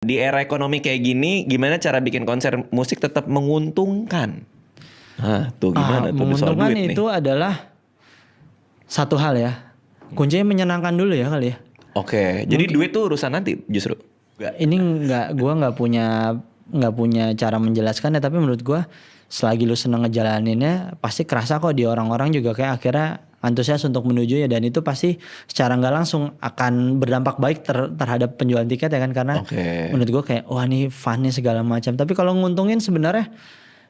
di era ekonomi kayak gini, gimana cara bikin konser musik tetap menguntungkan? Tuh gimana tuh soal menguntungkan duit itu nih? adalah satu hal ya. Kuncinya menyenangkan dulu ya kali ya. Oke, jadi duit tuh urusan nanti justru. Ini gua nggak punya cara menjelaskan ya, tapi menurut gua selagi lu seneng ngejalaninnya pasti kerasa kok di orang-orang juga kayak akhirnya antusias untuk menuju ya, dan itu pasti secara nggak langsung akan berdampak baik terhadap penjualan tiket ya kan, karena menurut gua kayak wah nih fun nih segala macam. Tapi kalau nguntungin sebenarnya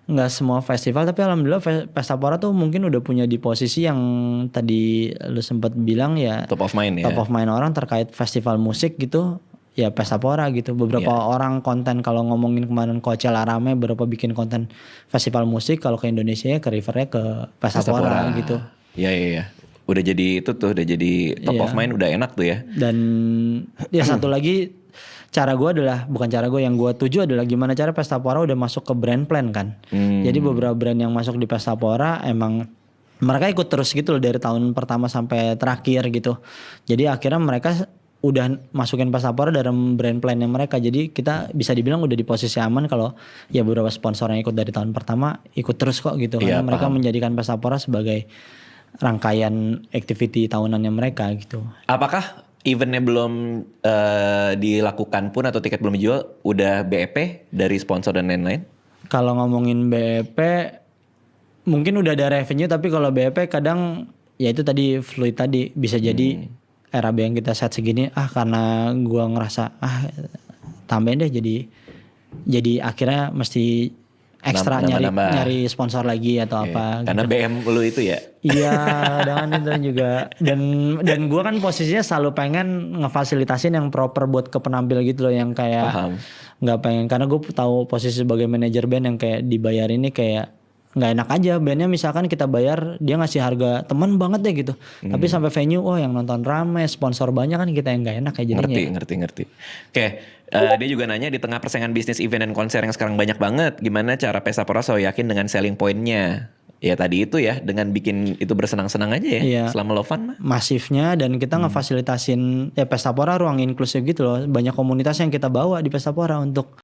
nggak semua festival, tapi alhamdulillah Pestapora tuh mungkin udah punya di posisi yang tadi lu sempat bilang ya, top of mind ya. Top of mind orang terkait festival musik gitu ya Pestapora gitu. Beberapa orang konten kalau ngomongin kemarin Coachella rame, beberapa bikin konten festival musik, kalau ke Indonesia ya ke Rivernya ke Pestapora gitu. Iya. Udah jadi itu tuh, udah jadi top of mind, udah enak tuh ya. Dan ya satu lagi yang gue tuju adalah gimana cara Pestapora udah masuk ke brand plan kan. Jadi beberapa brand yang masuk di Pestapora emang mereka ikut terus gitu loh dari tahun pertama sampai terakhir gitu. Jadi akhirnya mereka udah masukin Pestapora dalam brand plan-nya mereka. Jadi kita bisa dibilang udah di posisi aman kalau ya beberapa sponsor yang ikut dari tahun pertama ikut terus kok gitu. Karena mereka menjadikan Pestapora sebagai rangkaian activity tahunannya mereka gitu. Apakah eventnya belum dilakukan pun atau tiket belum dijual udah BEP dari sponsor dan lain-lain? Kalau ngomongin BEP mungkin udah ada revenue, tapi kalau BEP kadang ya itu tadi fluid tadi, bisa jadi RAB yang kita set segini karena gua ngerasa tambahin deh, jadi akhirnya mesti ekstra nyari sponsor lagi atau apa karena gitu. BM lu itu ya. Iya, dengan itu juga, dan gue kan posisinya selalu pengen ngefasilitasin yang proper buat ke penampil gitu loh, yang kayak nggak pengen, karena gue tahu posisi sebagai manajer band yang kayak dibayar ini kayak nggak enak aja. Bandnya misalkan kita bayar, dia ngasih harga temen banget deh gitu, tapi sampai venue yang nonton rame, sponsor banyak, kan kita yang nggak enak kayak jadinya. Ngerti. Oke, dia juga nanya di tengah persaingan bisnis event dan konser yang sekarang banyak banget, gimana cara Pestapora selalu yakin dengan selling point-nya? Ya tadi itu ya, dengan bikin itu bersenang-senang aja ya, selama lo fun mah. Masifnya, dan kita ngefasilitasin ya Pestapora ruang inklusif gitu loh. Banyak komunitas yang kita bawa di Pestapora untuk